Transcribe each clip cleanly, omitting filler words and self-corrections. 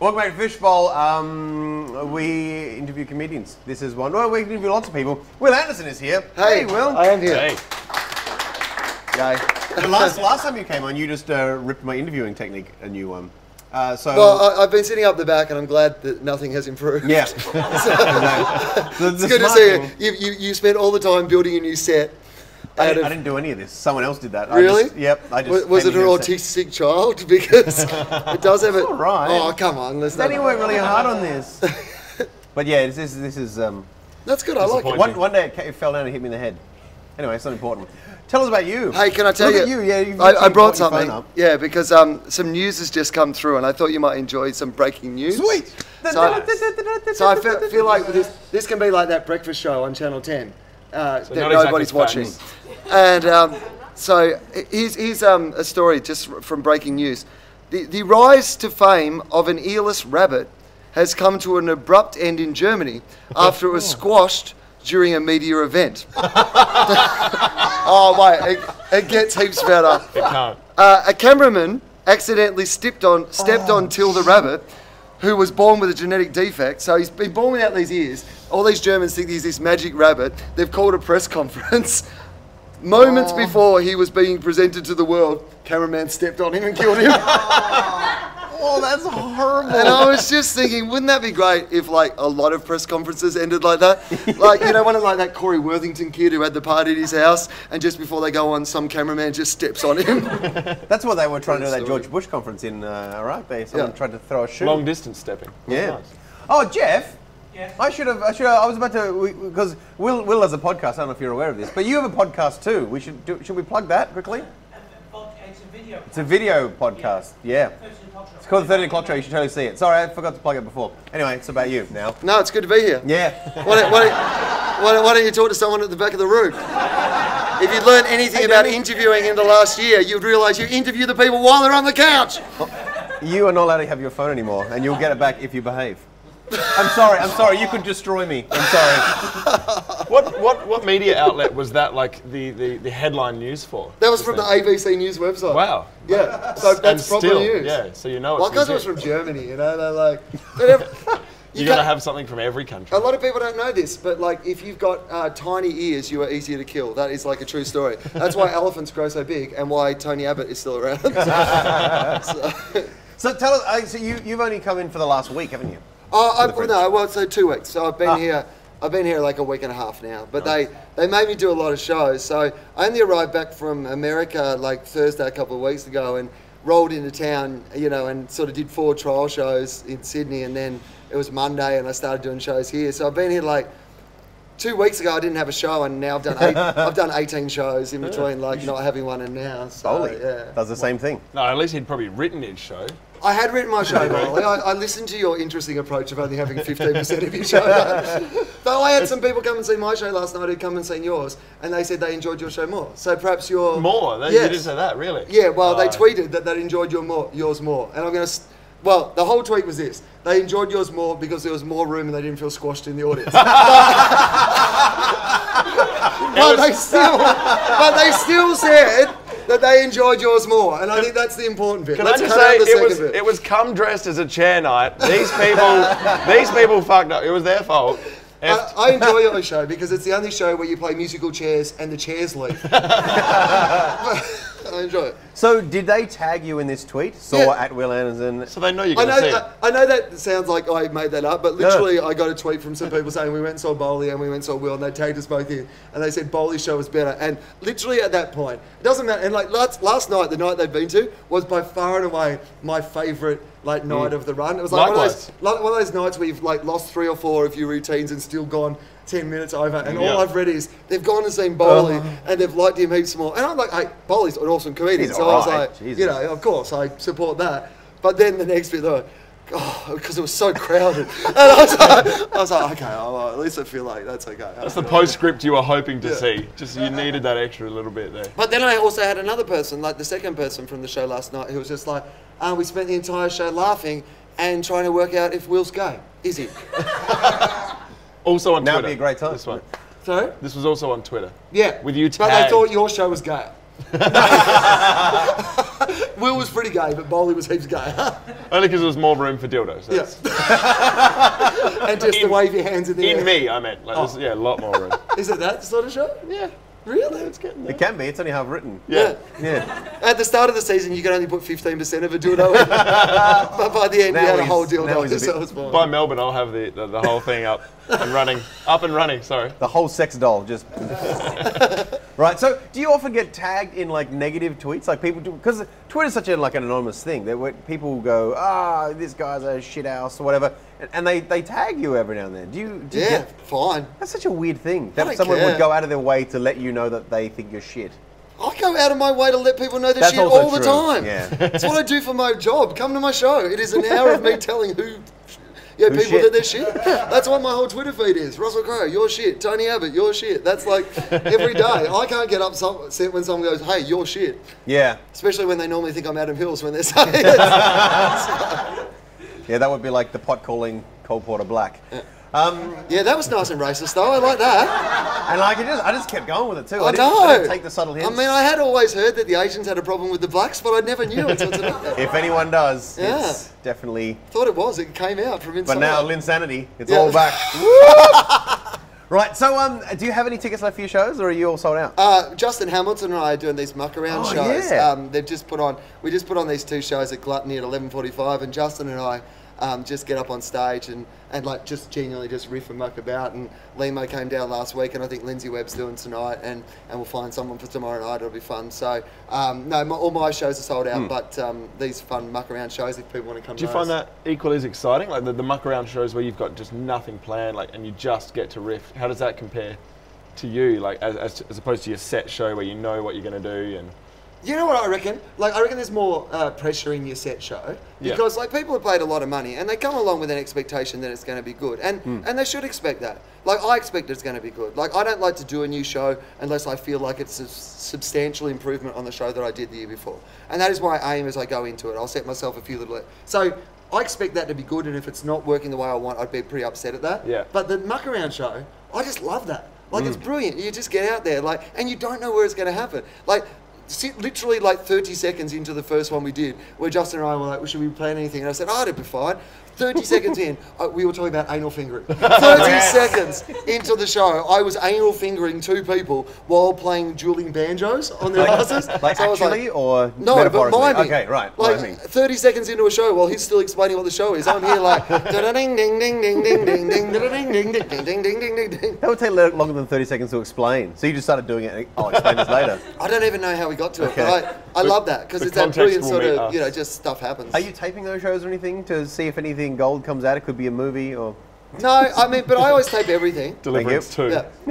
Welcome back to Fishbowl. We interview comedians. This is one. Well, we interview lots of people. Will Anderson is here. Hey, Will. I am here. Hey. Yay. The last time you came on, you just ripped my interviewing technique a new one. Well, I've been sitting up the back, and I'm glad that nothing has improved. Yeah. It's good to see you. You spent all the time building a new set. I didn't do any of this. Someone else did that. Really? I just was it an autistic child? Because it does have it. All right. Oh, come on. Danny worked really hard on this. But yeah, this is. That's good. I like it. One day it fell down and hit me in the head. Anyway, it's not important. Tell us about you. Hey, can I tell you? Yeah, I brought something. Yeah, because some news has just come through, and I thought you might enjoy some breaking news. Sweet. So I feel like this can be like that breakfast show on Channel 10 that nobody's watching. And so here's a story just from breaking news. The rise to fame of an earless rabbit has come to an abrupt end in Germany after it was squashed during a media event. Oh wait, it gets heaps better. It can't. A cameraman accidentally stepped on Till the rabbit, who was born with a genetic defect. So he's been born without these ears. All these Germans think he's this magic rabbit. They've called a press conference. Moments before he was being presented to the world, cameraman stepped on him and killed him. Oh, that's horrible. And I was just thinking, wouldn't that be great if like a lot of press conferences ended like that? Like, you know, one of like that Corey Worthington kid who had the party at his house, and just before they go on, some cameraman just steps on him. That's what they were trying to do at that George Bush conference in Iraq. Someone tried to throw a shoe. Long distance stepping. Yeah. Nice. Oh, Jeff. Yeah. I was about to, because Will has a podcast. I don't know if you're aware of this, but you have a podcast too. Should we plug that quickly? It's a video. It's a video podcast. Yeah. It's called the 13 O'Clock Show. You should totally see it. Sorry, I forgot to plug it before. Anyway, it's about you now. No, it's good to be here. Yeah. Why don't you talk to someone at the back of the room? If you'd learned anything about interviewing in the last year, you'd realise you interview the people while they're on the couch. You are not allowed to have your phone anymore, and you'll get it back if you behave. I'm sorry, you could destroy me. I'm sorry. What media outlet was that, like the headline news for? That was from the ABC News website. Wow. Yeah, so that's proper news. Yeah, so you know it's well, because it was from Germany, you know, they're like... You got to have something from every country. A lot of people don't know this, but like if you've got tiny ears, you are easier to kill. That is like a true story. That's why elephants grow so big and why Tony Abbott is still around. So tell us, so you've only come in for the last week, haven't you? So 2 weeks. So I've been here. I've been here like a week and a half now. But they made me do a lot of shows. So I only arrived back from America like Thursday a couple of weeks ago and rolled into town, you know, and sort of did 4 trial shows in Sydney, and then it was Monday and I started doing shows here. So I've been here like 2 weeks ago. I didn't have a show, and now I've done 18 shows in between, like not having one and now. So, does the same thing. No, at least he'd probably written his show. I had written my show, Molly. I listened to your interesting approach of only having 15% of your show. Though I had some people come and see my show last night who'd come and seen yours, and they said they enjoyed your show more. So perhaps your... More? You didn't say that, really? Yeah, well, they tweeted that they enjoyed yours more. And I'm going to... Well, the whole tweet was this. They enjoyed yours more because there was more room and they didn't feel squashed in the audience. But they still said that they enjoyed yours more, and I think that's the important bit. Can I just say, it was come dressed as a chair night. These people fucked up. It was their fault. I enjoy your show because it's the only show where you play musical chairs and the chairs leave. I enjoy it. So did they tag you in this tweet? At Will Anderson. So they know you're going to see it. I know that sounds like I made that up, but literally I got a tweet from some people saying we went and saw Bowley and we went and saw Will, and they tagged us both in, and they said Bowley's show was better. And literally at that point, it doesn't matter. And like last night, the night they'd been to was by far and away my favourite night of the run. It was like one of those nights where you've like lost 3 or 4 of your routines and still gone 10 minutes over, and all I've read is they've gone and seen Bowley and they've liked him heaps more. And I'm like, hey, Bowley's an awesome comedian. So I was like, you know, of course, I support that. But then the next bit, they were, because it was so crowded. And I was like, okay, at least I feel like that's okay. That's the postscript you were hoping to see. Just you needed that extra little bit there. But then I also had another person, like the second person from the show last night, who was just like, we spent the entire show laughing and trying to work out if Will's gay. Is he? Also on Twitter. That would be a great time. This one. Sorry? This was also on Twitter. Yeah. With you But tagged. they thought your show was gay. Will was pretty gay, but Bowley was heaps gay. Only because there was more room for dildos. That's- And just to wave your hands in the air. In me, I meant. Like, there's, yeah, a lot more room. Is it that sort of show? Yeah. Really? It's getting there. It can be. It's only half written. Yeah. Yeah. At the start of the season, you can only put 15% of a dildo in. But by the end, Now you had a he's- whole now dildo. he's a So bit- it's fine. By Melbourne, I'll have the whole thing up and running. Up and running, sorry. The whole sex doll just. Right. So, do you often get tagged in like negative tweets, like people do? Because Twitter's such a like an anonymous thing that where people go, this guy's a shit house or whatever, and they tag you every now and then. Do you Yeah, get? fine. That's such a weird thing I that don't someone care. would go out of their way to let you know that they think you're shit. I go out of my way to let people know the That's shit also all the true, time. yeah. That's what I do for my job. Come to my show. It is an hour of me telling people shit. that they're shit. That's what my whole Twitter feed is. Russell Crowe, you're shit. Tony Abbott, you're shit. That's like every day. I can't get upset when someone goes, hey, you're shit. Yeah. Especially when they normally think I'm Adam Hills when they're saying it. Yeah, that would be like the pot calling Cole Porter black. Yeah, that was nice and racist though. I like that. And like I just kept going with it too. I didn't know. take the subtle hints. I mean, I had always heard that the Asians had a problem with the blacks, but I never knew until today. If anyone does, Yeah. it's definitely. Thought it was. It came out from inside. But now Linsanity, it's Yeah. all back. Right. So, do you have any tickets left for your shows, or are you all sold out? Justin Hamilton and I are doing these muck around Oh, shows. yeah. They've just put on. We just put on these two shows at Gluttony at 11:45, and Justin and I just get up on stage and like just genuinely just riff and muck about. And Limo came down last week, and I think Lindsay Webb's doing tonight, and we'll find someone for tomorrow night. It'll be fun. So no, all my shows are sold out, but these fun muck around shows, if people want to come. Do you to find those. that equally as exciting? Like the muck around shows where you've got just nothing planned, like, and you just get to riff. How does that compare to you, like as opposed to your set show where you know what you're going to do? And You know what I reckon? Like, I reckon there's more pressure in your set show because, like, people have paid a lot of money and they come along with an expectation that it's going to be good, and they should expect that. Like, I expect it's going to be good. Like, I don't like to do a new show unless I feel like it's a substantial improvement on the show that I did the year before, and that is my aim as I go into it. I'll set myself a few little. So I expect that to be good, and if it's not working the way I want, I'd be pretty upset at that. Yeah. But the muck around show, I just love that. Like, it's brilliant. You just get out there, like, and you don't know where it's going to happen. Like, literally like 30 seconds into the first one we did, where Justin and I were like, well, should we plan anything? And I said, it'd be fine. 30 seconds in, we were talking about anal fingering. 30 seconds into the show, I was anal fingering two people while playing dueling banjos on their asses. Like So I was actually, or no, but metaphorically? miming. Okay, right. Like miming. 30 seconds into a show while he's still explaining what the show is, I'm here like ding ding ding ding ding ding ding ding ding ding ding ding ding ding ding. That would take longer than 30 seconds to explain. So you just started doing it. I'll explain this later. I don't even know how we got to it, Okay. but I love that because the it's that context brilliant will sort meet of, us. you know, just stuff happens. Are you taping those shows or anything to see if anything gold comes out? It could be a movie or. No, I mean, but I always tape everything. Deliverance 2.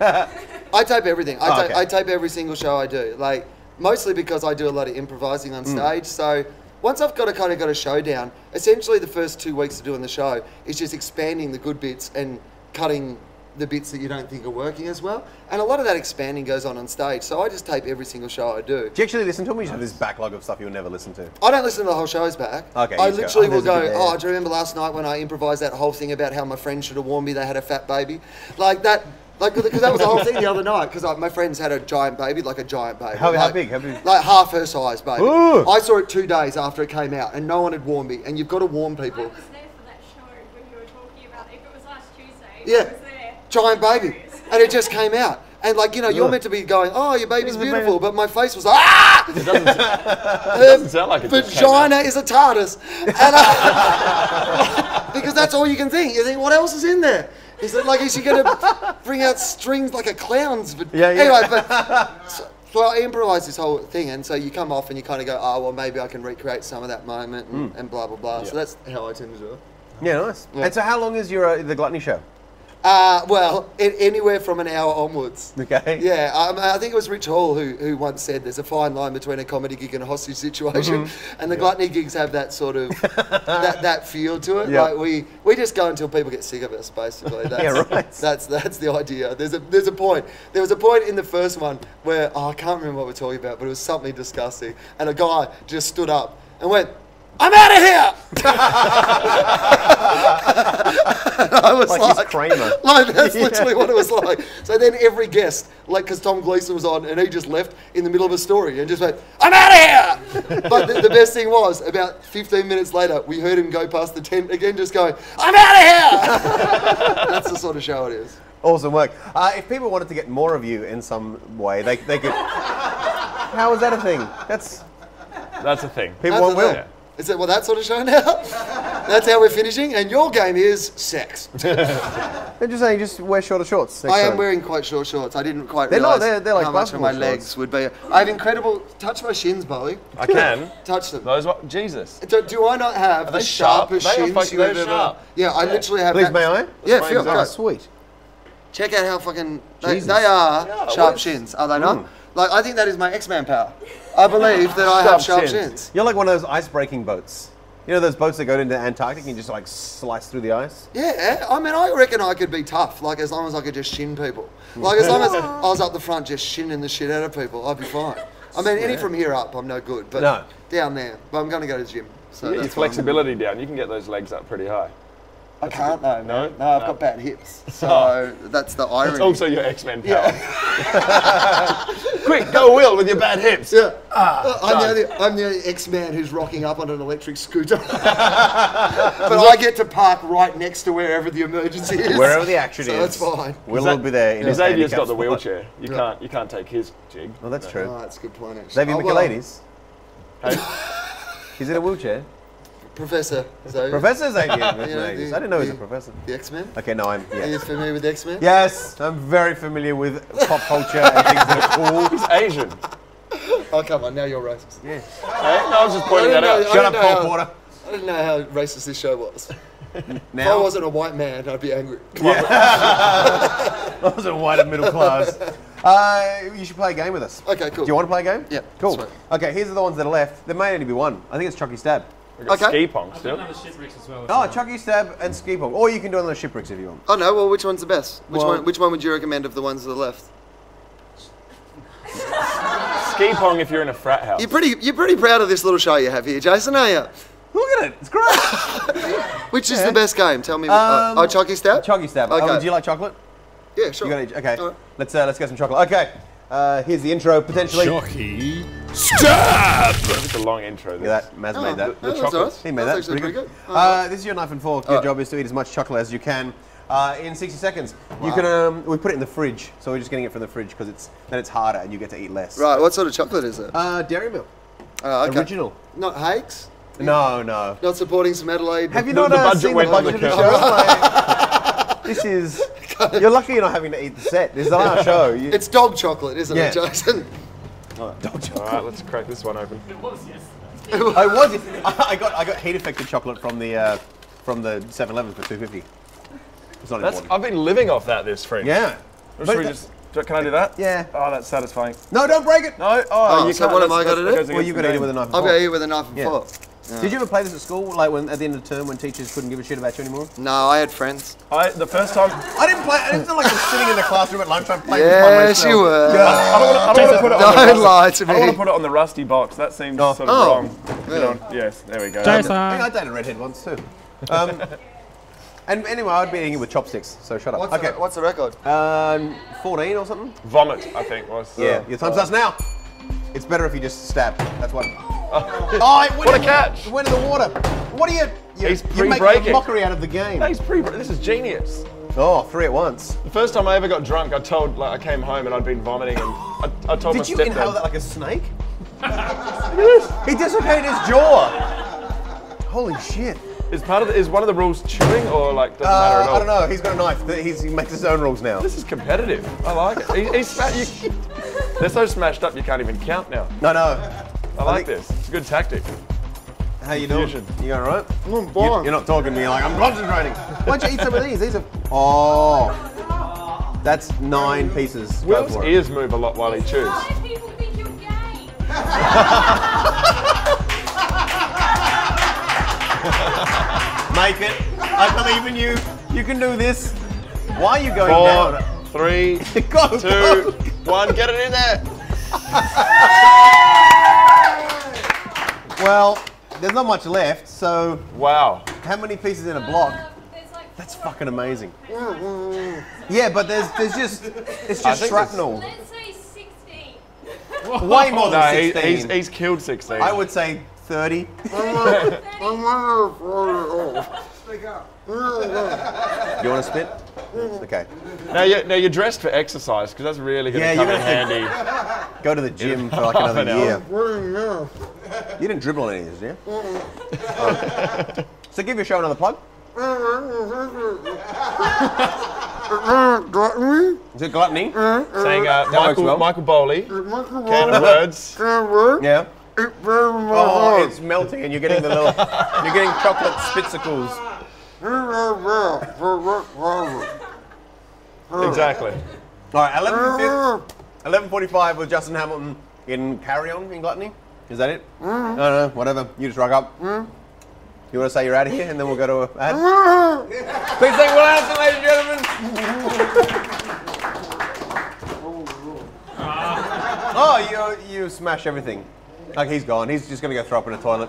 Yeah. I tape everything. Oh, okay. I tape every single show I do. Like, mostly because I do a lot of improvising on stage. So once I've got a show down, essentially the first 2 weeks of doing the show is just expanding the good bits and cutting the bits that you don't think are working as well. And a lot of that expanding goes on stage. So I just tape every single show I do. Do you actually listen to them? Or you just have this backlog of stuff you'll never listen to. I don't listen to the whole shows back. Okay, I you just go, literally "Oh, will there's a bit go, there." oh, do you remember last night when I improvised that whole thing about how my friend should have warned me they had a fat baby? Like that, like, because that was the whole thing the other night, because my friends had a giant baby, like a giant baby. How like, big? How big? Like half her size baby. Ooh. I saw it 2 days after it came out and no one had warned me, and you've got to warn I people. was there for that show when you were talking about it. If it was last Tuesday, Yeah. I was there. Giant baby. And it just came out. And like, you know, you're meant to be going, oh, your baby's beautiful, but my face was like, ah! It doesn't sound like it just came Vagina is a TARDIS. And because that's all you can think. You think, what else is in there? Is it like, is she going to bring out strings like a clown's? But Yeah, yeah. Anyway, but so I improvised this whole thing, and so you come off and you kind of go, oh, well, maybe I can recreate some of that moment and blah, blah, blah. So that's how I tend to do it. Yeah, nice. Yeah. And so how long is your the Gluttony show? Well, anywhere from an hour onwards. Okay. Yeah, I think it was Rich Hall who once said there's a fine line between a comedy gig and a hostage situation, and the Gluttony gigs have that sort of that feel to it. Yeah. Like we just go until people get sick of us, basically. That's, Yeah, right. That's the idea. There's a point. There was a point in the first one where I can't remember what we're talking about, but it was something disgusting, and a guy just stood up and went, I'm out of here! I was Like he's Kramer. like that's literally what it was like. So then every guest, like, because Tom Gleeson was on, and he just left in the middle of a story and just went, I'm out of here! But the best thing was, about 15 minutes later, we heard him go past the tent again, just going, I'm out of here! That's the sort of show it is. Awesome work. If people wanted to get more of you in some way, they could. How is that a thing? That's a thing. people That's want the Will. thing. Is it that sort of show now? That's how we're finishing, and your game is sex. They're just saying, just wear shorter shorts. next I am time. wearing quite short shorts. I didn't quite They're not, realise they're like how much of my basketball legs shorts. would be. I have incredible. Touch my shins, Bowie. I can. Touch them. Those what? Jesus. Do I not have the they sharp? sharpest They are shins fucking- you have they're ever? sharp. Yeah, I literally have. Please, that. may I? Yeah, my feel example. go. Sweet. Check out how fucking Jesus. they are Yeah, sharp what? shins, are they not? Like, I think that is my X-Man power. I believe that I have Sharp sharp shins. shins. You're like one of those ice-breaking boats. You know those boats that go into Antarctic and you just like slice through the ice? Yeah, I mean, I reckon I could be tough, like, as long as I could just shin people. Like, as long as I was up the front just shinning the shit out of people, I'd be fine. I mean, any from here up, I'm no good, but No. down there, but I'm going to go to the gym. So Get your that's fine. flexibility down. You can get those legs up pretty high. I can't though, man. No? No, I've got bad hips. So that's the irony. It's also your X-Men power. Yeah. Quick, go Will with your bad hips. Yeah. I'm the X-Man who's rocking up on an electric scooter. But I get to park right next to wherever the emergency is. Wherever the action so is. that's fine. Will will be there in his Xavier's handicap got the spot. wheelchair. You Yeah. can't take his jig. Oh, that's true. Oh, that's a good point, actually. Xavier Oh, well, Michaelides. Hey, He's in a wheelchair. Professor. So, Professor Xavier Yeah, Michaelides. the- I didn't know he was a the- professor. The X-Men? Okay, no, I'm. Are you Yes. familiar with the X-Men? Yes, I'm very familiar with pop culture and things that are cool. he's Asian. Oh, come on, now you're racist. Yeah. Hey, no, I was just pointing I that didn't out. know- Shut up, know Cole how- Porter. I didn't know how racist this show was. If I Now, wasn't a white man, I'd be angry. I was a white and middle class. You should play a game with us. Okay, cool. Do you want to play a game? Yeah, Cool. sweet. Okay, here's the ones that are left. There may only be one. I think it's Chucky Stab. We've got Okay. ski pong I've still. done other shipwrecks as well. Oh, Chucky Stab and Ski Pong. Or you can do it on the shipwrecks if you want. Oh no, well, which one's the best? Well- Which one would you recommend of the ones to the left? Ski pong if you're in a frat house. You're pretty proud of this little show you have here, Jason, are you? Look at it. It's great. Which is the best game? Tell me. Oh, Chucky Stab? Chucky Stab. Okay. Oh, do you like chocolate? Yeah, sure. You got each. Okay. All right. Let's get some chocolate. Okay. Here's the intro potentially. Chucky Stab! It's a long intro. Look at that. Maz made that. Oh, that's chocolates. all right. He made That's that. actually Pretty good. good. This is your knife and fork. Your job is to eat as much chocolate as you can in 60 seconds. You can. We put it in the fridge, so we're just getting it from the fridge because it's harder and you get to eat less. Right, what sort of chocolate is it? Dairy milk. Okay. Original. Not Hakes? No. Not supporting some Adelaide? Have you The not budget seen the went on budget the of the show? Like, this is. You're lucky you're not having to eat the set. This is our show. It's dog chocolate, isn't Yeah. it, Jason? Don't All right, let's crack this one open. It was, yes. I got heat affected chocolate from the 7-Eleven for $2.50. It's not important. I've been living off that this Fringe. Yeah. Should But we can I do that? Yeah. Oh, that's satisfying. No, don't break it. No. Oh, You so can't. what am I That's- gotta that do? goes Well, against you the got to eat it game. with a knife. and I'll fork. go here with a knife and Yeah. fork. Did you ever play this at school? Like when at the end of the term when teachers couldn't give a shit about you anymore? No, I had friends. The first time. I didn't play. It's not like I'm sitting in the classroom at lunchtime playing this by Yes, myself. you were. I don't want to put it on the Don't rusty. lie to I don't want me. to put it on the rusty box. That seems sort of Oh. wrong. You know, yes, there we go. Jason! I dated a redhead once too. And anyway, I'd be eating it with chopsticks. So shut up. What's the record? 14 or something. Vomit, I think was. Yeah. Your time starts now. It's better if you just stab. That's what. Oh, it went What a in- catch. It went in the water. What are you? He's You're making a pre-breaking. mockery out of the game. Hey, this is genius. Oh, 3 at once. The first time I ever got drunk, I came home and I'd been vomiting, and I told my Did you stepdad. inhale that like a snake? He dislocated his jaw. Holy shit. Is one of the rules chewing or like doesn't matter at all? I don't know. He's got a knife. He makes his own rules now. This is competitive. I like it. They're so smashed up you can't even count now. No. I like this. It's a good tactic. How you doing? Confusion. You going right? I'm fine. You're not talking to me like I'm concentrating. Why don't you eat some of these? These are. Oh. That's 9 pieces. Go Will's for it. ears move a lot while he chews. Why do people think you're gay? Make it. I believe in you. You can do this. Why are you going 4, down? 3, Go, 2, go. 1. Get it in there. Well, there's not much left. So Wow. how many pieces in a block? There's like That's 4 fucking amazing. extras. Yeah, but there's just it's I just think shrapnel. Let's say 16. Way more No, than 16. he's killed 16. I would say 30. You want to spit? Okay. Now you're dressed for exercise because that's really going to Yeah, come you're in gonna handy. Go to the gym for like Half an another year. hour. You didn't dribble on any of this, did you? Oh. So give your show another plug. Is it gluttony? Saying works Michael, well. Michael Bowley, can of words. Yeah. Oh, it's melting, and you're getting the little, you're getting chocolate spitzicles. Exactly. All right, 11:45 with Justin Hamilton in Carry On in Gluttony. Is that it? No, no, whatever. You just rock up. You want to say you're out of here, and then we'll go to an ad? Please say well answer, ladies and gentlemen. Oh, you smash everything. Like he's gone. He's just going to go throw up in a toilet.